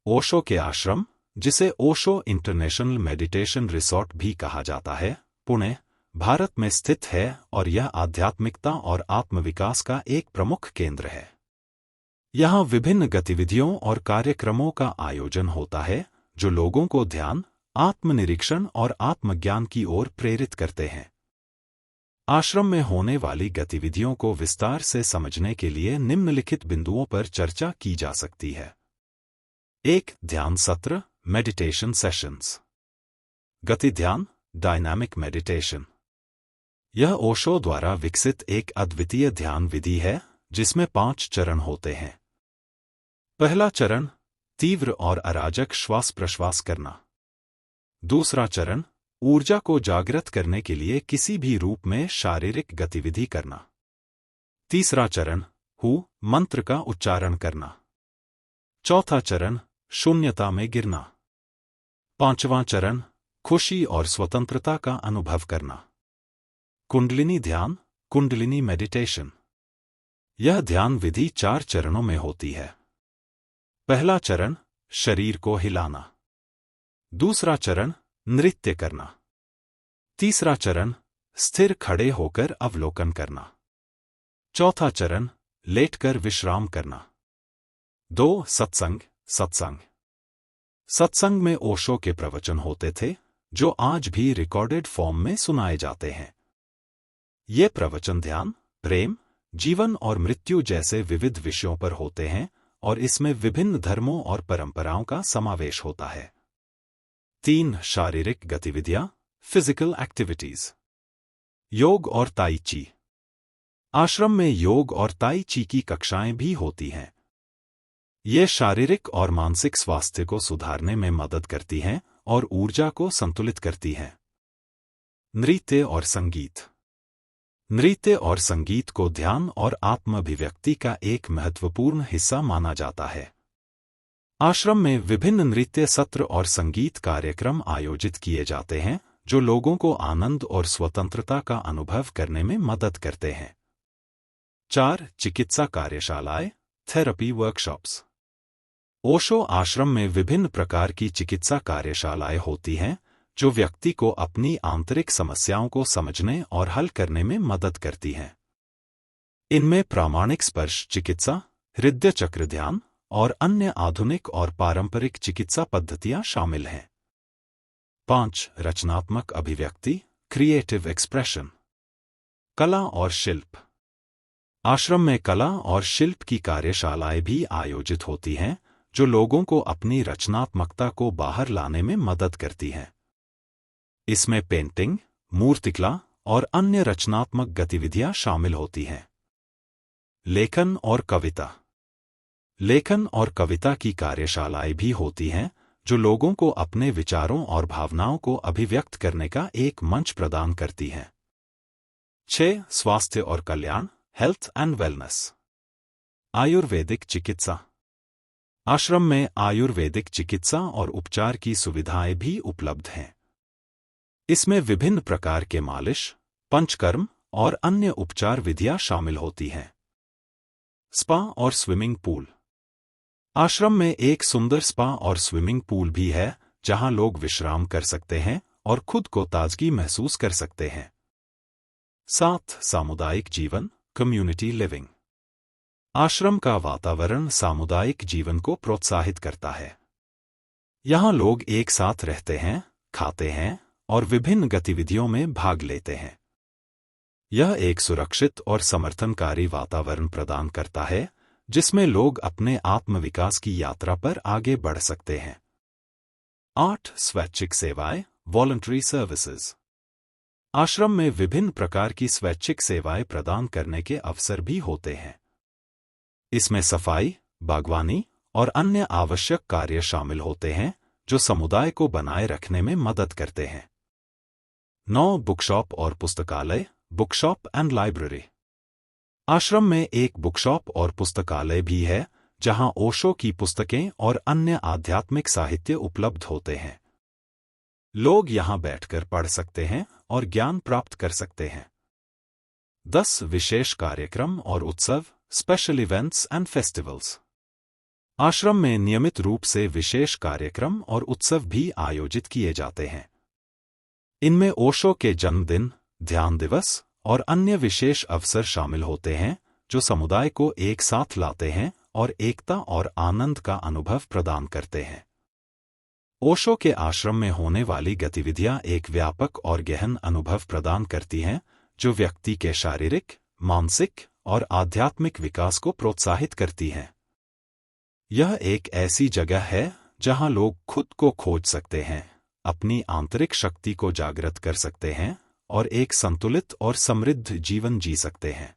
ओशो के आश्रम, जिसे ओशो इंटरनेशनल मेडिटेशन रिसोर्ट भी कहा जाता है, पुणे, भारत में स्थित है और यह आध्यात्मिकता और आत्मविकास का एक प्रमुख केंद्र है। यहाँ विभिन्न गतिविधियों और कार्यक्रमों का आयोजन होता है जो लोगों को ध्यान, आत्मनिरीक्षण और आत्मज्ञान की ओर प्रेरित करते हैं। आश्रम में होने वाली गतिविधियों को विस्तार से समझने के लिए निम्नलिखित बिंदुओं पर चर्चा की जा सकती है। 1. ध्यान सत्र, मेडिटेशन सेशंस। गति ध्यान, डायनामिक मेडिटेशन। यह ओशो द्वारा विकसित एक अद्वितीय ध्यान विधि है जिसमें 5 चरण होते हैं। पहला चरण, तीव्र और अराजक श्वास प्रश्वास करना। दूसरा चरण, ऊर्जा को जागृत करने के लिए किसी भी रूप में शारीरिक गतिविधि करना। तीसरा चरण, हु मंत्र का उच्चारण करना। चौथा चरण, शून्यता में गिरना। पांचवां चरण, खुशी और स्वतंत्रता का अनुभव करना। कुंडलिनी ध्यान, कुंडलिनी मेडिटेशन। यह ध्यान विधि 4 चरणों में होती है। पहला चरण, शरीर को हिलाना। दूसरा चरण, नृत्य करना। तीसरा चरण, स्थिर खड़े होकर अवलोकन करना। चौथा चरण, लेटकर विश्राम करना। 2. सत्संग, सत्संग। सत्संग में ओशो के प्रवचन होते थे जो आज भी रिकॉर्डेड फॉर्म में सुनाए जाते हैं। ये प्रवचन ध्यान, प्रेम, जीवन और मृत्यु जैसे विविध विषयों पर होते हैं और इसमें विभिन्न धर्मों और परंपराओं का समावेश होता है। 3. शारीरिक गतिविधियां, फिजिकल एक्टिविटीज। योग और ताई ची। आश्रम में योग और ताई ची की कक्षाएं भी होती हैं। ये शारीरिक और मानसिक स्वास्थ्य को सुधारने में मदद करती हैं और ऊर्जा को संतुलित करती हैं। नृत्य और संगीत। नृत्य और संगीत को ध्यान और आत्माभिव्यक्ति का एक महत्वपूर्ण हिस्सा माना जाता है। आश्रम में विभिन्न नृत्य सत्र और संगीत कार्यक्रम आयोजित किए जाते हैं जो लोगों को आनंद और स्वतंत्रता का अनुभव करने में मदद करते हैं। 4. चिकित्सा कार्यशालाएं, थेरेपी वर्कशॉप्स। ओशो आश्रम में विभिन्न प्रकार की चिकित्सा कार्यशालाएं होती हैं जो व्यक्ति को अपनी आंतरिक समस्याओं को समझने और हल करने में मदद करती हैं। इनमें प्रामाणिक स्पर्श चिकित्सा, हृदय चक्र ध्यान और अन्य आधुनिक और पारंपरिक चिकित्सा पद्धतियां शामिल हैं। 5. रचनात्मक अभिव्यक्ति, क्रिएटिव एक्सप्रेशन। कला और शिल्प। आश्रम में कला और शिल्प की कार्यशालाएं भी आयोजित होती हैं जो लोगों को अपनी रचनात्मकता को बाहर लाने में मदद करती हैं। इसमें पेंटिंग, मूर्तिकला और अन्य रचनात्मक गतिविधियां शामिल होती हैं। लेखन और कविता। लेखन और कविता की कार्यशालाएं भी होती हैं जो लोगों को अपने विचारों और भावनाओं को अभिव्यक्त करने का एक मंच प्रदान करती हैं। 6. स्वास्थ्य और कल्याण, हेल्थ एंड वेलनेस। आयुर्वेदिक चिकित्सा। आश्रम में आयुर्वेदिक चिकित्सा और उपचार की सुविधाएं भी उपलब्ध हैं। इसमें विभिन्न प्रकार के मालिश, पंचकर्म और अन्य उपचार विधियां शामिल होती हैं। स्पा और स्विमिंग पूल। आश्रम में एक सुंदर स्पा और स्विमिंग पूल भी है जहां लोग विश्राम कर सकते हैं और खुद को ताजगी महसूस कर सकते हैं। 7. सामुदायिक जीवन, कम्युनिटी लिविंग। आश्रम का वातावरण सामुदायिक जीवन को प्रोत्साहित करता है। यहाँ लोग एक साथ रहते हैं, खाते हैं और विभिन्न गतिविधियों में भाग लेते हैं। यह एक सुरक्षित और समर्थनकारी वातावरण प्रदान करता है जिसमें लोग अपने आत्मविकास की यात्रा पर आगे बढ़ सकते हैं। 8. स्वैच्छिक सेवाएं, वॉलंटरी सर्विसेज। आश्रम में विभिन्न प्रकार की स्वैच्छिक सेवाएं प्रदान करने के अवसर भी होते हैं। इसमें सफाई, बागवानी और अन्य आवश्यक कार्य शामिल होते हैं जो समुदाय को बनाए रखने में मदद करते हैं। 9. बुकशॉप और पुस्तकालय, बुकशॉप एंड लाइब्रेरी। आश्रम में एक बुकशॉप और पुस्तकालय भी है जहां ओशो की पुस्तकें और अन्य आध्यात्मिक साहित्य उपलब्ध होते हैं। लोग यहां बैठकर पढ़ सकते हैं और ज्ञान प्राप्त कर सकते हैं। 10. विशेष कार्यक्रम और उत्सव, स्पेशल इवेंट्स एंड फेस्टिवल्स। आश्रम में नियमित रूप से विशेष कार्यक्रम और उत्सव भी आयोजित किए जाते हैं। इनमें ओशो के जन्मदिन, ध्यान दिवस और अन्य विशेष अवसर शामिल होते हैं जो समुदाय को एक साथ लाते हैं और एकता और आनंद का अनुभव प्रदान करते हैं। ओशो के आश्रम में होने वाली गतिविधियां एक व्यापक और गहन अनुभव प्रदान करती हैं जो व्यक्ति के शारीरिक, मानसिक और आध्यात्मिक विकास को प्रोत्साहित करती हैं। यह एक ऐसी जगह है जहां लोग खुद को खोज सकते हैं, अपनी आंतरिक शक्ति को जागृत कर सकते हैं और एक संतुलित और समृद्ध जीवन जी सकते हैं।